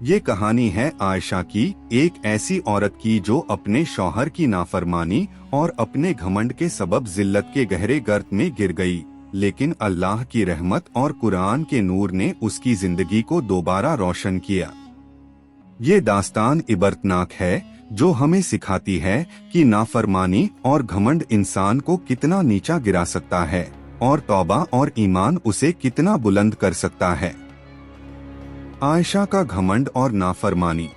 ये कहानी है आयशा की, एक ऐसी औरत की जो अपने शौहर की नाफरमानी और अपने घमंड के सबब जिल्लत के गहरे गर्त में गिर गई, लेकिन अल्लाह की रहमत और कुरान के नूर ने उसकी जिंदगी को दोबारा रोशन किया। ये दास्तान इबरतनाक है जो हमें सिखाती है कि नाफरमानी और घमंड इंसान को कितना नीचा गिरा सकता है और तौबा और ईमान उसे कितना बुलंद कर सकता है। आयशा का घमंड और नाफरमानी।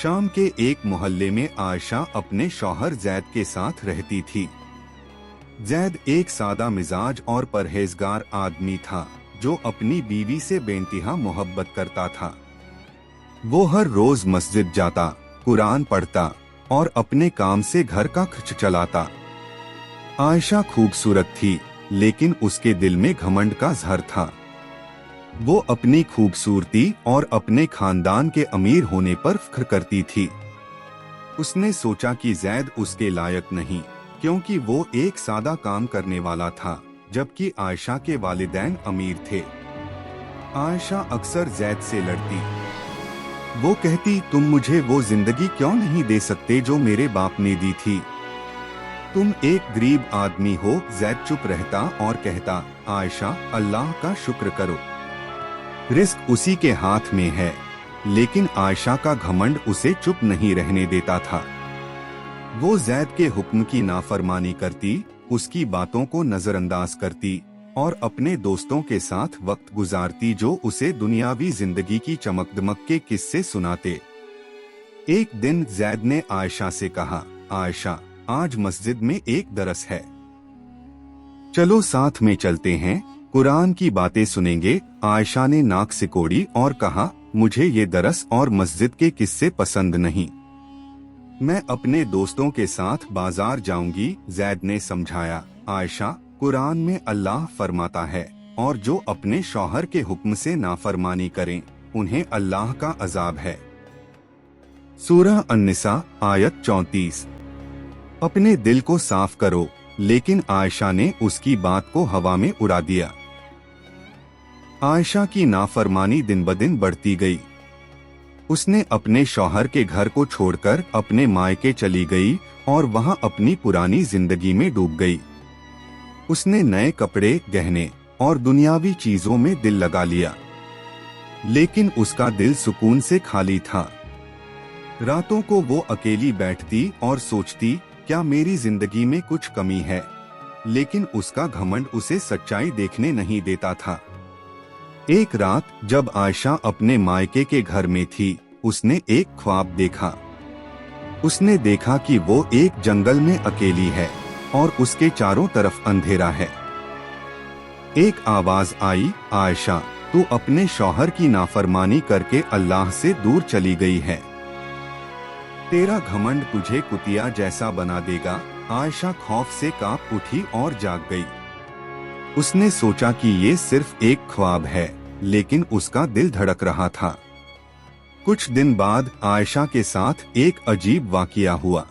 शाम के एक मोहल्ले में आयशा अपने शौहर जैद के साथ रहती थी। जैद एक सादा मिजाज और परहेजगार आदमी था जो अपनी बीवी से बेइंतहा मोहब्बत करता था। वो हर रोज मस्जिद जाता, कुरान पढ़ता और अपने काम से घर का खर्च चलाता। आयशा खूबसूरत थी, लेकिन उसके दिल में घमंड का जहर था। वो अपनी खूबसूरती और अपने खानदान के अमीर होने पर फख्र करती थी। उसने सोचा कि जैद उसके लायक नहीं, क्योंकि वो एक सादा काम करने वाला था, जबकि आयशा के वालिदैन अमीर थे। आयशा अक्सर जैद से लड़ती। वो कहती, तुम मुझे वो जिंदगी क्यों नहीं दे सकते जो मेरे बाप ने दी थी? तुम एक गरीब आदमी हो। जैद चुप रहता और कहता, आयशा, अल्लाह का शुक्र करो, रिस्क उसी के हाथ में है। लेकिन आयशा का घमंड उसे चुप नहीं रहने देता था। वो जैद के हुक्म की नाफरमानी करती, उसकी बातों को नजरअंदाज करती और अपने दोस्तों के साथ वक्त गुजारती जो उसे दुनियावी जिंदगी की चमकदमक के किस्से सुनाते। एक दिन जैद ने आयशा से कहा, आयशा, आज मस्जिद में एक दरस है, चलो साथ में चलते हैं, कुरान की बातें सुनेंगे। आयशा ने नाक सिकोड़ी और कहा, मुझे ये दरस और मस्जिद के किस्से पसंद नहीं, मैं अपने दोस्तों के साथ बाजार जाऊंगी। जैद ने समझाया, आयशा, कुरान में अल्लाह फरमाता है, और जो अपने शौहर के हुक्म से नाफरमानी करें उन्हें अल्लाह का अजाब है। सूरह अन्निसा आयत 34। अपने दिल को साफ करो। लेकिन आयशा ने उसकी बात को हवा में उड़ा दिया। आयशा की नाफरमानी दिन ब दिन बढ़ती गई। उसने अपने शौहर के घर को छोड़कर अपने मायके चली गई और वहां अपनी पुरानी जिंदगी में डूब गई। उसने नए कपड़े, गहने और दुनियावी चीजों में दिल लगा लिया, लेकिन उसका दिल सुकून से खाली था। रातों को वो अकेली बैठती और सोचती, क्या मेरी जिंदगी में कुछ कमी है? लेकिन उसका घमंड उसे सच्चाई देखने नहीं देता था। एक रात जब आयशा अपने मायके के घर में थी, उसने एक ख्वाब देखा। उसने देखा कि वो एक जंगल में अकेली है और उसके चारों तरफ अंधेरा है। एक आवाज आई, आयशा, तू अपने शौहर की नाफरमानी करके अल्लाह से दूर चली गई है। तेरा घमंड तुझे कुतिया जैसा बना देगा। आयशा खौफ से कांप उठी और जाग गई। उसने सोचा कि ये सिर्फ एक ख्वाब है, लेकिन उसका दिल धड़क रहा था। कुछ दिन बाद आयशा के साथ एक अजीब वाकया हुआ।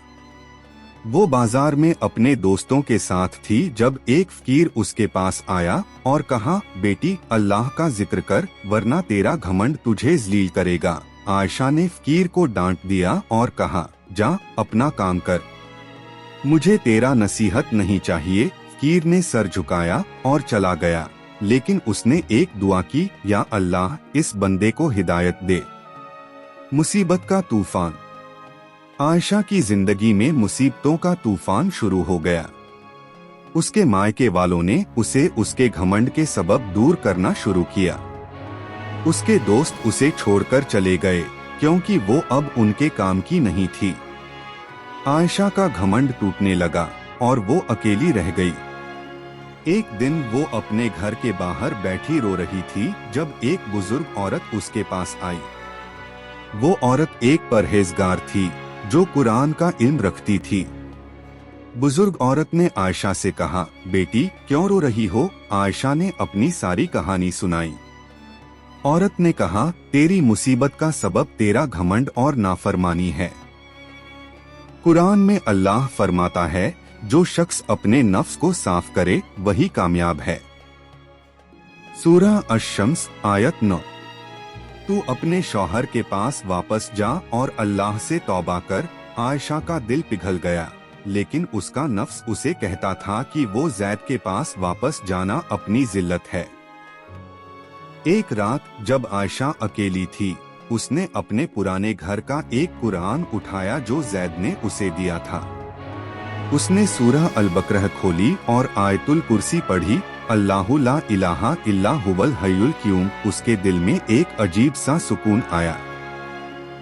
वो बाजार में अपने दोस्तों के साथ थी जब एक फकीर उसके पास आया और कहा, बेटी, अल्लाह का जिक्र कर, वरना तेरा घमंड तुझे जलील करेगा। आयशा ने फकीर को डांट दिया और कहा, जा अपना काम कर, मुझे तेरा नसीहत नहीं चाहिए। फकीर ने सर झुकाया और चला गया, लेकिन उसने एक दुआ की, या अल्लाह, इस बंदे को हिदायत दे। मुसीबत का तूफान। आयशा की जिंदगी में मुसीबतों का तूफान शुरू हो गया। उसके मायके वालों ने उसे उसके घमंड के सबब दूर करना शुरू किया। उसके दोस्त उसे छोड़कर चले गए क्योंकि वो अब उनके काम की नहीं थी। आयशा का घमंड टूटने लगा और वो अकेली रह गई। एक दिन वो अपने घर के बाहर बैठी रो रही थी जब एक बुजुर्ग औरत उसके पास आई। वो औरत एक परहेजगार थी जो कुरान का इल्म रखती थी। बुजुर्ग औरत ने आयशा से कहा, बेटी, क्यों रो रही हो? आयशा ने अपनी सारी कहानी सुनाई। औरत ने कहा, तेरी मुसीबत का सबब तेरा घमंड और नाफरमानी है। कुरान में अल्लाह फरमाता है, जो शख्स अपने नफ्स को साफ करे वही कामयाब है। सूरह अश-शम्स आयत 9। तू अपने शौहर के पास वापस जा और अल्लाह से तौबा कर। आयशा का दिल पिघल गया, लेकिन उसका नफ्स उसे कहता था कि वो जैद के पास वापस जाना अपनी जिल्लत है। एक रात जब आयशा अकेली थी, उसने अपने पुराने घर का एक कुरान उठाया जो जैद ने उसे दिया था। उसने सूरह अल बकरह खोली और आयतुल कुर्सी पढ़ी, अल्लाहु ला इलाहा इल्ला हुवल हय्युल क़य्यूम। उसके दिल में एक अजीब सा सुकून आया।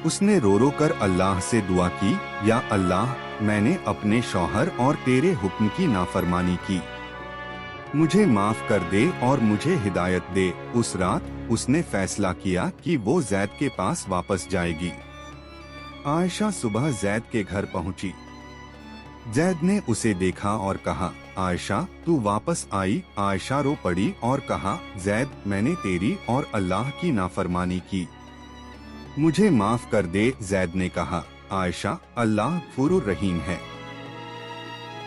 उसने रो रो कर अल्लाह से दुआ की, या अल्लाह, मैंने अपने शौहर और तेरे हुक्म की नाफरमानी की, मुझे माफ कर दे और मुझे हिदायत दे। उस रात उसने फैसला किया कि वो जैद के पास वापस जाएगी। आयशा सुबह जैद के घर पहुंची। जैद ने उसे देखा और कहा, आयशा तू वापस आई। आयशा रो पड़ी और कहा, जैद, मैंने तेरी और अल्लाह की नाफरमानी की, मुझे माफ कर दे। जैद ने कहा, आयशा, अल्लाह गफूरुर रहीम है,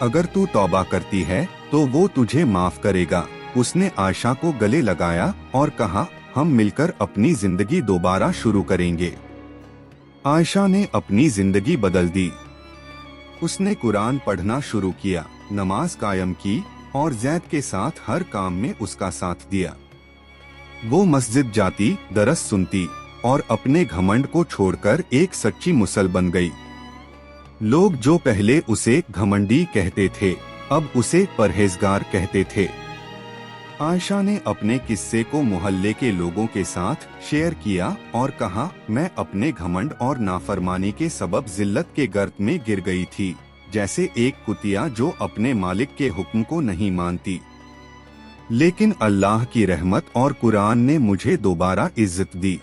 अगर तू तौबा करती है तो वो तुझे माफ करेगा। उसने आयशा को गले लगाया और कहा, हम मिलकर अपनी जिंदगी दोबारा शुरू करेंगे। आयशा ने अपनी जिंदगी बदल दी। उसने कुरान पढ़ना शुरू किया, नमाज कायम की और जैद के साथ हर काम में उसका साथ दिया। वो मस्जिद जाती, दरस सुनती और अपने घमंड को छोड़कर एक सच्ची मुसल बन गई। लोग जो पहले उसे घमंडी कहते थे, अब उसे परहेजगार कहते थे। आयशा ने अपने किस्से को मोहल्ले के लोगों के साथ शेयर किया और कहा, मैं अपने घमंड और नाफरमानी के सबब जिल्लत के गर्त में गिर गई थी, जैसे एक कुतिया जो अपने मालिक के हुक्म को नहीं मानती। लेकिन अल्लाह की रहमत और कुरान ने मुझे दोबारा इज्जत दी।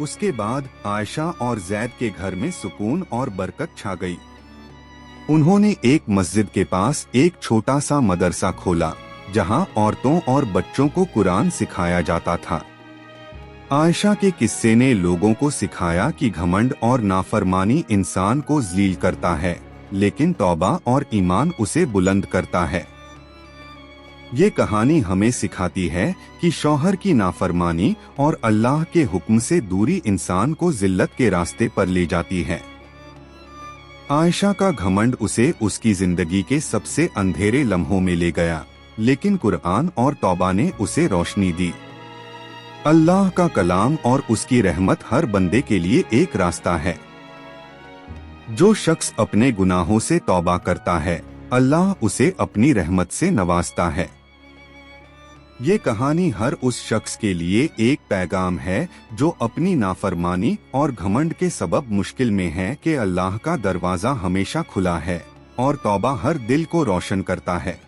उसके बाद आयशा और जैद के घर में सुकून और बरकत छा गई। उन्होंने एक मस्जिद के पास एक छोटा सा मदरसा खोला, जहां औरतों और बच्चों को कुरान सिखाया जाता था। आयशा के किस्से ने लोगों को सिखाया कि घमंड और नाफरमानी इंसान को ज़लील करता है, लेकिन तौबा और ईमान उसे बुलंद करता है। ये कहानी हमें सिखाती है कि शौहर की नाफरमानी और अल्लाह के हुक्म से दूरी इंसान को जिल्लत के रास्ते पर ले जाती है। आयशा का घमंड उसे उसकी जिंदगी के सबसे अंधेरे लम्हों में ले गया, लेकिन कुरान और तौबा ने उसे रोशनी दी। अल्लाह का कलाम और उसकी रहमत हर बंदे के लिए एक रास्ता है। जो शख्स अपने गुनाहों से तौबा करता है, अल्लाह उसे अपनी रहमत से नवाजता है। ये कहानी हर उस शख्स के लिए एक पैगाम है जो अपनी नाफरमानी और घमंड के सबब मुश्किल में है, कि अल्लाह का दरवाजा हमेशा खुला है और तौबा हर दिल को रोशन करता है।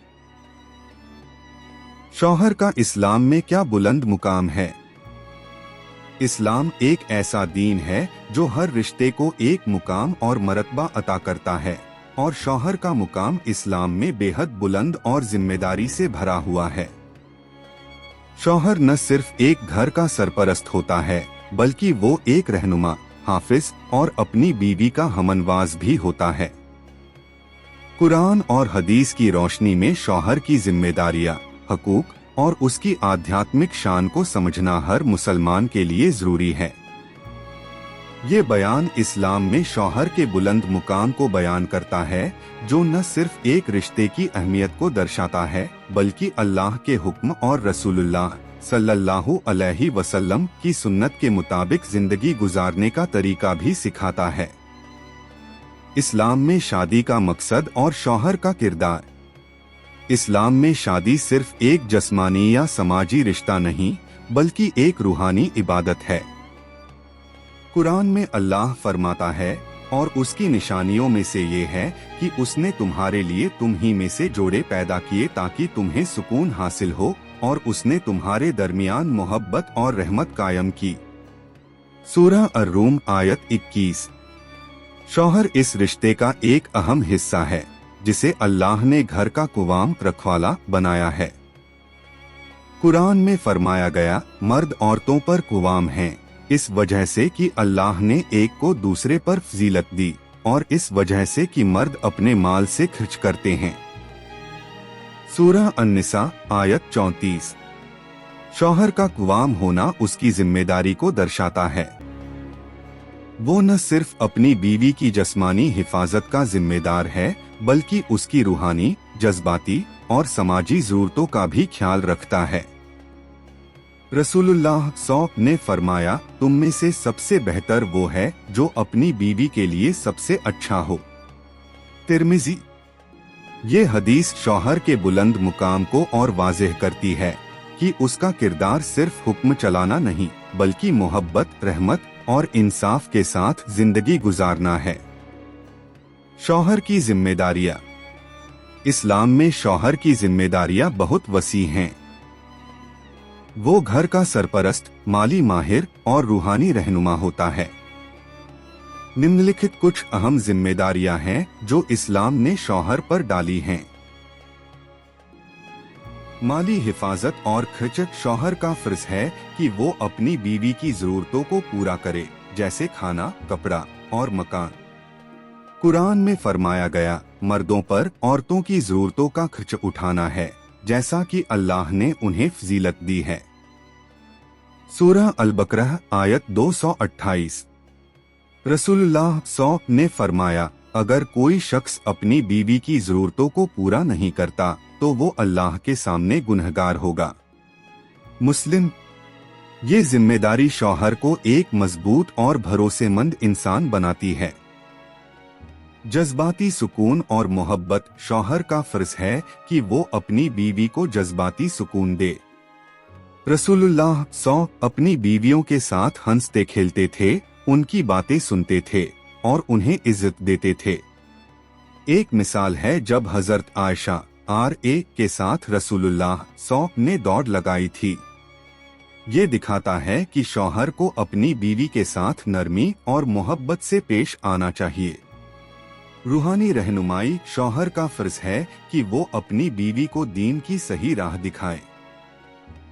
शौहर का इस्लाम में क्या बुलंद मुकाम है। इस्लाम एक ऐसा दीन है जो हर रिश्ते को एक मुकाम और मरतबा अता करता है, और शौहर का मुकाम इस्लाम में बेहद बुलंद और जिम्मेदारी से भरा हुआ है। शौहर न सिर्फ एक घर का सरपरस्त होता है, बल्कि वो एक रहनुमा, हाफिज और अपनी बीवी का हमनवाज भी होता है। कुरान और हदीस की रोशनी में शौहर की जिम्मेदारियां, हकूक और उसकी आध्यात्मिक शान को समझना हर मुसलमान के लिए जरूरी है। ये बयान इस्लाम में शौहर के बुलंद मुकाम को बयान करता है, जो न सिर्फ एक रिश्ते की अहमियत को दर्शाता है, बल्कि अल्लाह के हुक्म और रसूलुल्लाह सल्लल्लाहु अलैहि वसल्लम की सुन्नत के मुताबिक जिंदगी गुजारने का तरीका भी सिखाता है। इस्लाम में शादी का मकसद और शौहर का किरदार। इस्लाम में शादी सिर्फ एक जिस्मानी या समाजी रिश्ता नहीं, बल्कि एक रूहानी इबादत है। कुरान में अल्लाह फरमाता है, और उसकी निशानियों में से ये है कि उसने तुम्हारे लिए तुम ही में से जोड़े पैदा किए ताकि तुम्हें सुकून हासिल हो, और उसने तुम्हारे दरमियान मोहब्बत और रहमत कायम की। सूरह अर-रूम आयत 21। शौहर इस रिश्ते का एक अहम हिस्सा है, जिसे अल्लाह ने घर का कुवाम रखवाला बनाया है। कुरान में फरमाया गया, मर्द औरतों पर कुवाम हैं, इस वजह से कि अल्लाह ने एक को दूसरे पर फजीलत दी, और इस वजह से कि मर्द अपने माल से खर्च करते हैं। सूरह अन-निसा आयत 34। शौहर का क़वाम होना उसकी जिम्मेदारी को दर्शाता है। वो न सिर्फ अपनी बीवी की जिस्मानी हिफाजत का जिम्मेदार है, बल्कि उसकी रूहानी, जज्बाती और समाजी ज़रूरतों का भी ख्याल रखता है। रसूलुल्लाह सल्लल्लाहु ने फरमाया, तुम में से सबसे बेहतर वो है जो अपनी बीवी के लिए सबसे अच्छा हो। तिर्मिज़ी। ये हदीस शौहर के बुलंद मुकाम को और वाज़ेह करती है कि उसका किरदार सिर्फ हुक्म चलाना नहीं, बल्कि मोहब्बत, रहमत और इंसाफ के साथ जिंदगी गुजारना है। शौहर की जिम्मेदारियां। इस्लाम में शौहर की जिम्मेदारियां बहुत वसी हैं। वो घर का सरपरस्त, माली माहिर और रूहानी रहनुमा होता है। निम्नलिखित कुछ अहम जिम्मेदारियां हैं जो इस्लाम ने शौहर पर डाली हैं। माली हिफाजत और खर्च। शौहर का फर्ज है कि वो अपनी बीवी की जरूरतों को पूरा करे, जैसे खाना, कपड़ा और मकान। कुरान में फरमाया गया, मर्दों पर औरतों की जरूरतों का खर्च उठाना है, जैसा कि अल्लाह ने उन्हें फजीलत दी है। सूरह अल-बकरह आयत 228। रसूलुल्लाह सल्लल्लाहु ने फरमाया, अगर कोई शख्स अपनी बीवी की जरूरतों को पूरा नहीं करता तो वो अल्लाह के सामने गुनहगार होगा। मुस्लिम। ये जिम्मेदारी शौहर को एक मजबूत और भरोसेमंद इंसान बनाती है। जज्बाती सुकून और मोहब्बत। शौहर का फर्ज है कि वो अपनी बीवी को जज्बाती सुकून दे। रसूलुल्लाह अपनी बीवियों के साथ हंसते खेलते थे, उनकी बातें सुनते थे और उन्हें इज्जत देते थे। एक मिसाल है जब हजरत आयशा के साथ रसूलुल्लाह ने दौड़ लगाई थी। ये दिखाता है कि शौहर को अपनी बीवी के साथ नरमी और मोहब्बत से पेश आना चाहिए। रूहानी रहनुमाई। शौहर का फर्ज है कि वो अपनी बीवी को दीन की सही राह दिखाए।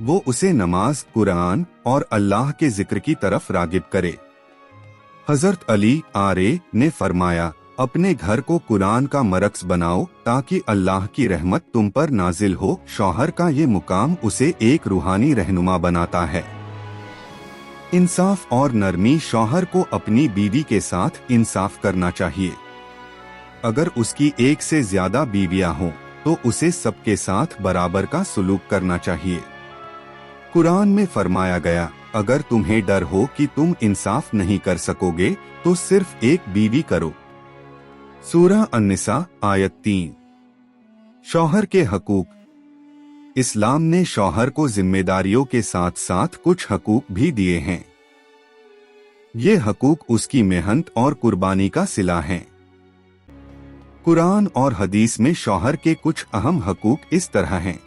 वो उसे नमाज, कुरान और अल्लाह के जिक्र की तरफ रागिब करे। हजरत अली ने फरमाया, अपने घर को कुरान का मरकज़ बनाओ ताकि अल्लाह की रहमत तुम पर नाजिल हो। शौहर का ये मुकाम उसे एक रूहानी रहनुमा बनाता है। इंसाफ और नरमी। शौहर को अपनी बीवी के साथ इंसाफ करना चाहिए। अगर उसकी एक से ज्यादा बीवियां हों तो उसे सबके साथ बराबर का सुलूक करना चाहिए। कुरान में फरमाया गया, अगर तुम्हें डर हो कि तुम इंसाफ नहीं कर सकोगे तो सिर्फ एक बीवी करो। सूरह अन-निसा आयत 3। शौहर के हकूक। इस्लाम ने शौहर को जिम्मेदारियों के साथ साथ कुछ हकूक भी दिए हैं। ये हकूक उसकी मेहनत और कुर्बानी का सिला हैं। कुरान और हदीस में शौहर के कुछ अहम हकूक इस तरह हैं।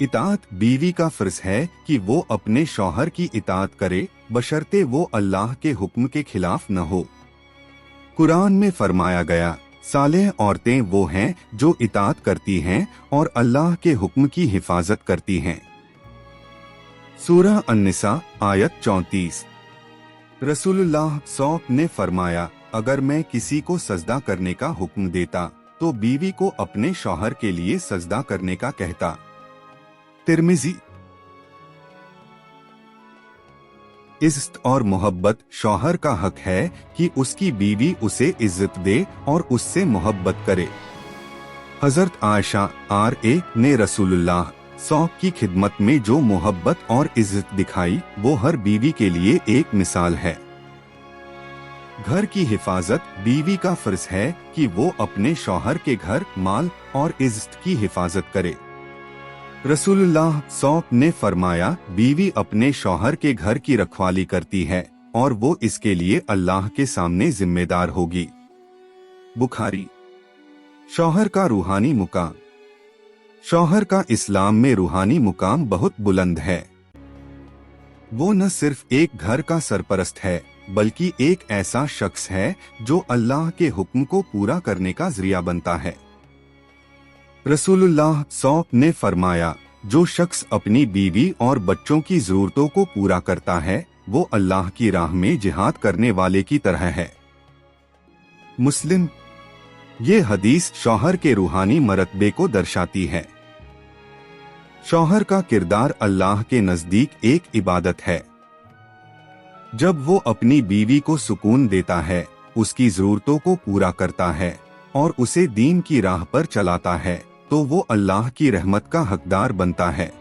इताअत। बीवी का फर्ज है कि वो अपने शौहर की इताअत करे, बशर्ते वो अल्लाह के हुक्म के खिलाफ न हो। कुरान में फरमाया गया, सालेह औरतें वो हैं जो इताअत करती हैं और अल्लाह के हुक्म की हिफाजत करती हैं। सूरह अन-निसा आयत 34। रसूलुल्लाह सल्लल्लाहु ने फरमाया, अगर मैं किसी को सजदा करने का हुक्म देता तो बीवी को अपने शौहर के लिए सजदा करने का कहता। तिर्मिज़ी। इज्जत और मोहब्बत। शौहर का हक है कि उसकी बीवी उसे इज्जत दे और उससे मोहब्बत करे। हजरत आयशा ने रसूलुल्लाह की खिदमत में जो मोहब्बत और इज्जत दिखाई वो हर बीवी के लिए एक मिसाल है। घर की हिफाजत। बीवी का फर्ज है कि वो अपने शौहर के घर, माल और इज्जत की हिफाजत करे। रसूलुल्लाह ने फरमाया, बीवी अपने शौहर के घर की रखवाली करती है और वो इसके लिए अल्लाह के सामने जिम्मेदार होगी। बुखारी। शौहर का रूहानी मुकाम। शौहर का इस्लाम में रूहानी मुकाम बहुत बुलंद है। वो न सिर्फ एक घर का सरपरस्त है, बल्कि एक ऐसा शख्स है जो अल्लाह के हुक्म को पूरा करने का जरिया बनता है। रसूलुल्लाह ने फरमाया, जो शख्स अपनी बीवी और बच्चों की जरूरतों को पूरा करता है वो अल्लाह की राह में जिहाद करने वाले की तरह है। मुस्लिम। ये हदीस शौहर के रूहानी मरतबे को दर्शाती है। शौहर का किरदार अल्लाह के नजदीक एक इबादत है। जब वो अपनी बीवी को सुकून देता है, उसकी जरूरतों को पूरा करता है और उसे दीन की राह पर चलाता है, तो वो अल्लाह की रहमत का हकदार बनता है।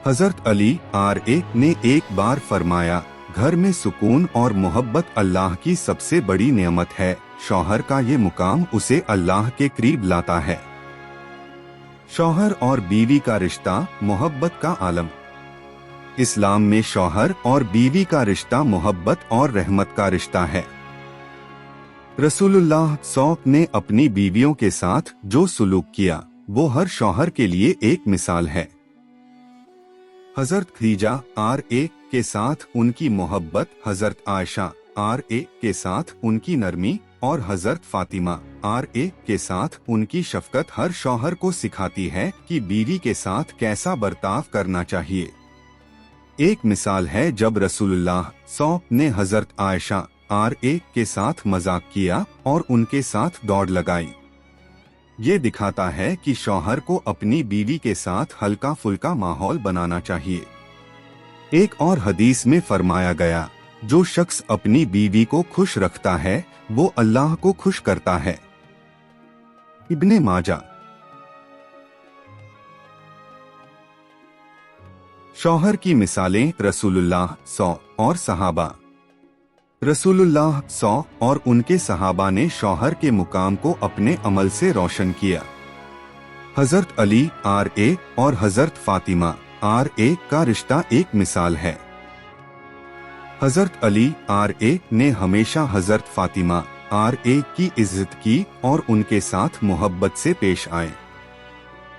हजरत अली R.A. ने एक बार फरमाया, घर में सुकून और मोहब्बत अल्लाह की सबसे बड़ी नेमत है। शौहर का ये मुकाम उसे अल्लाह के करीब लाता है। शौहर और बीवी का रिश्ता मोहब्बत का आलम। इस्लाम में शौहर और बीवी का रिश्ता मोहब्बत और रहमत का रिश्ता है। रसूलुल्लाह सल्लल्लाहु ने अपनी बीवियों के साथ जो सुलूक किया, वो हर शौहर के लिए एक मिसाल है। हजरत खदीजा R.A. के साथ उनकी मोहब्बत, हजरत आयशा R.A. के साथ उनकी नरमी और हजरत फातिमा R.A. के साथ उनकी शफकत हर शौहर को सिखाती है कि बीवी के साथ कैसा बर्ताव करना चाहिए। एक मिसाल है जब रसूलुल्लाह सल्लल्लाहु ने हजरत आयशा R.A. के साथ मजाक किया और उनके साथ दौड़ लगाई। ये दिखाता है कि शौहर को अपनी बीवी के साथ हल्का फुल्का माहौल बनाना चाहिए। एक और हदीस में फरमाया गया, जो शख्स अपनी बीवी को खुश रखता है वो अल्लाह को खुश करता है। इब्ने माजा। शौहर की मिसालें रसूलुल्लाह सल्लल्लाहु और सहाबा। रसूलुल्लाह सल्लल्लाहु और उनके सहाबा ने शौहर के मुकाम को अपने अमल से रोशन किया। हजरत अली R.A. और हजरत फातिमा R.A. का रिश्ता एक मिसाल है। हजरत अली R.A. ने हमेशा हजरत फातिमा R.A. की इज्जत की और उनके साथ मोहब्बत से पेश आए।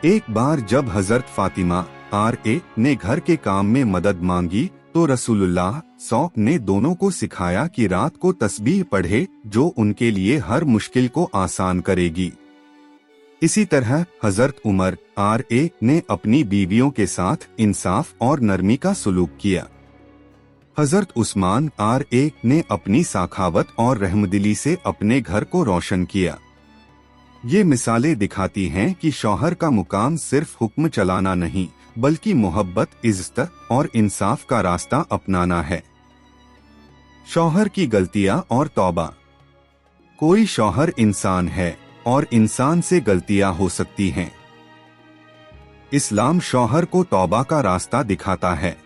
एक बार जब हजरत फातिमा R.A. ने घर के काम में मदद मांगी तो रसूलुल्लाह सल्लल्लाहु ने दोनों को सिखाया कि रात को तस्बीह पढ़े, जो उनके लिए हर मुश्किल को आसान करेगी। इसी तरह हजरत उमर R.A. ने अपनी बीवियों के साथ इंसाफ और नरमी का सलूक किया। हजरत उस्मान R.A. ने अपनी साखावत और रहमदिली से अपने घर को रोशन किया। ये मिसालें दिखाती हैं कि शौहर का मुकाम सिर्फ हुक्म चलाना नहीं, बल्कि मोहब्बत, इज्जत और इंसाफ का रास्ता अपनाना है। शौहर की गलतियां और तौबा। कोई शौहर इंसान है और इंसान से गलतियां हो सकती हैं। इस्लाम शौहर को तौबा का रास्ता दिखाता है।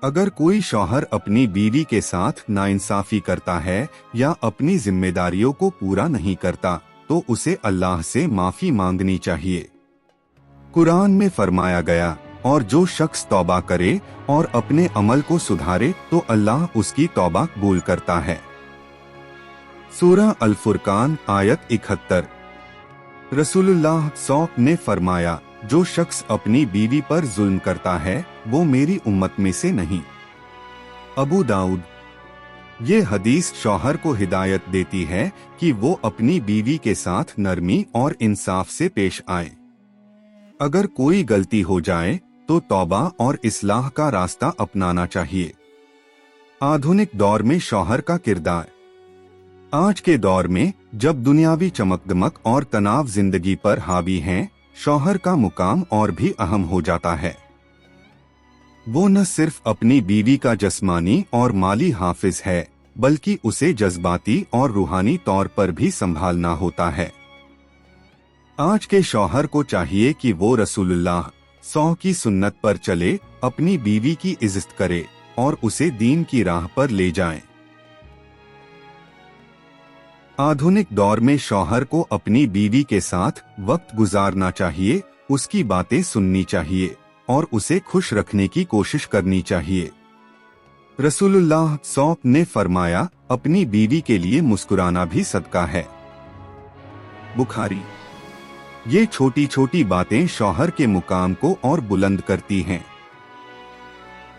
अगर कोई शौहर अपनी बीवी के साथ नाइंसाफी करता है या अपनी जिम्मेदारियों को पूरा नहीं करता, तो उसे अल्लाह से माफी मांगनी चाहिए। कुरान में फरमाया गया, और जो शख्स तौबा करे और अपने अमल को सुधारे तो अल्लाह उसकी तौबा कबूल करता है। सूरह अल फुरकान आयत 71। रसूलुल्लाह सल्लल्लाहु ने फरमाया, जो शख्स अपनी बीवी पर जुल्म करता है वो मेरी उम्मत में से नहीं। अबू दाऊद। ये हदीस शौहर को हिदायत देती है कि वो अपनी बीवी के साथ नरमी और इंसाफ से पेश आए। अगर कोई गलती हो जाए तो तौबा और इस्लाह का रास्ता अपनाना चाहिए। आधुनिक दौर में शौहर का किरदार। आज के दौर में जब दुनियावी चमक-दमक और तनाव जिंदगी पर हावी हैं, शौहर का मुकाम और भी अहम हो जाता है। वो न सिर्फ अपनी बीवी का जिस्मानी और माली हाफिज है, बल्कि उसे जज्बाती और रूहानी तौर पर भी संभालना होता है। आज के शौहर को चाहिए कि वो रसूलुल्लाह सल्लल्लाहु की सुन्नत पर चले, अपनी बीवी की इज्जत करे और उसे दीन की राह पर ले जाए। आधुनिक दौर में शौहर को अपनी बीवी के साथ वक्त गुजारना चाहिए, उसकी बातें सुननी चाहिए और उसे खुश रखने की कोशिश करनी चाहिए। रसूलुल्लाह सल्लल्लाहु ने फरमाया, अपनी बीवी के लिए मुस्कुराना भी सदका है। बुखारी। ये छोटी छोटी बातें शौहर के मुकाम को और बुलंद करती हैं।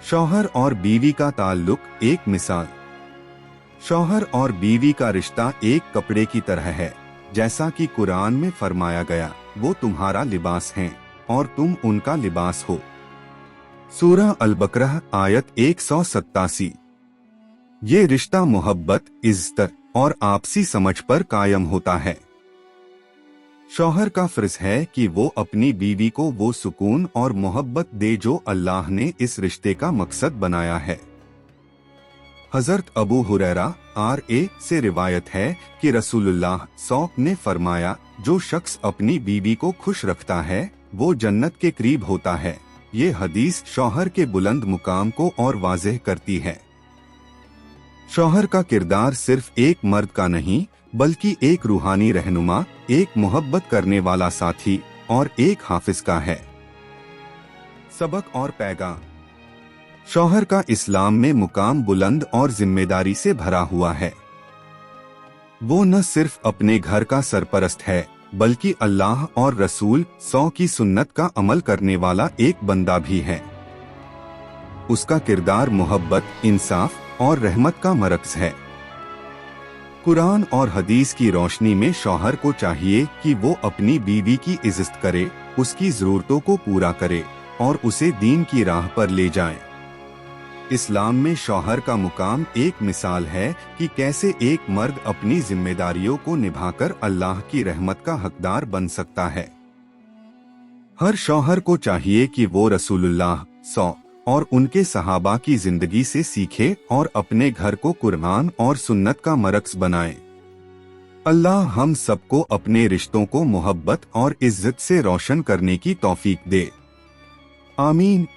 शौहर और बीवी का ताल्लुक एक मिसाल। शौहर और बीवी का रिश्ता एक कपड़े की तरह है, जैसा कि कुरान में फरमाया गया, वो तुम्हारा लिबास हैं और तुम उनका लिबास हो। सूरह अल बकरह आयत 187। ये रिश्ता मोहब्बत, इज्जत और आपसी समझ पर कायम होता है। शौहर का फर्ज है कि वो अपनी बीवी को वो सुकून और मोहब्बत दे जो अल्लाह ने इस रिश्ते का मकसद बनाया है। हजरत अबू हुरैरा R.A. से रिवायत है कि रसूलुल्लाह सौक ने फरमाया, जो शख्स अपनी बीवी को खुश रखता है वो जन्नत के करीब होता है। ये हदीस शौहर के बुलंद मुकाम को और वाज़ेह करती है। शौहर का किरदार सिर्फ एक मर्द का नहीं बल्कि एक रूहानी रहनुमा, एक मोहब्बत करने वाला साथी और एक हाफिज का है। सबक और पैगाम। शौहर का इस्लाम में मुकाम बुलंद और जिम्मेदारी से भरा हुआ है। वो न सिर्फ अपने घर का सरपरस्त है बल्कि अल्लाह और रसूल की सुन्नत का अमल करने वाला एक बंदा भी है। उसका किरदार मोहब्बत, इंसाफ और रहमत का मरकज है। कुरान और हदीस की रोशनी में शौहर को चाहिए कि वो अपनी बीवी की इज्जत करे, उसकी जरूरतों को पूरा करे और उसे दीन की राह पर ले जाए। इस्लाम में शौहर का मुकाम एक मिसाल है कि कैसे एक मर्द अपनी जिम्मेदारियों को निभाकर अल्लाह की रहमत का हकदार बन सकता है। हर शौहर को चाहिए कि वो रसूलुल्लाह और उनके सहाबा की जिंदगी से सीखे और अपने घर को कुरान और सुन्नत का मरकज बनाए। अल्लाह हम सबको अपने रिश्तों को मोहब्बत और इज्जत से रोशन करने की तौफीक दे। आमीन।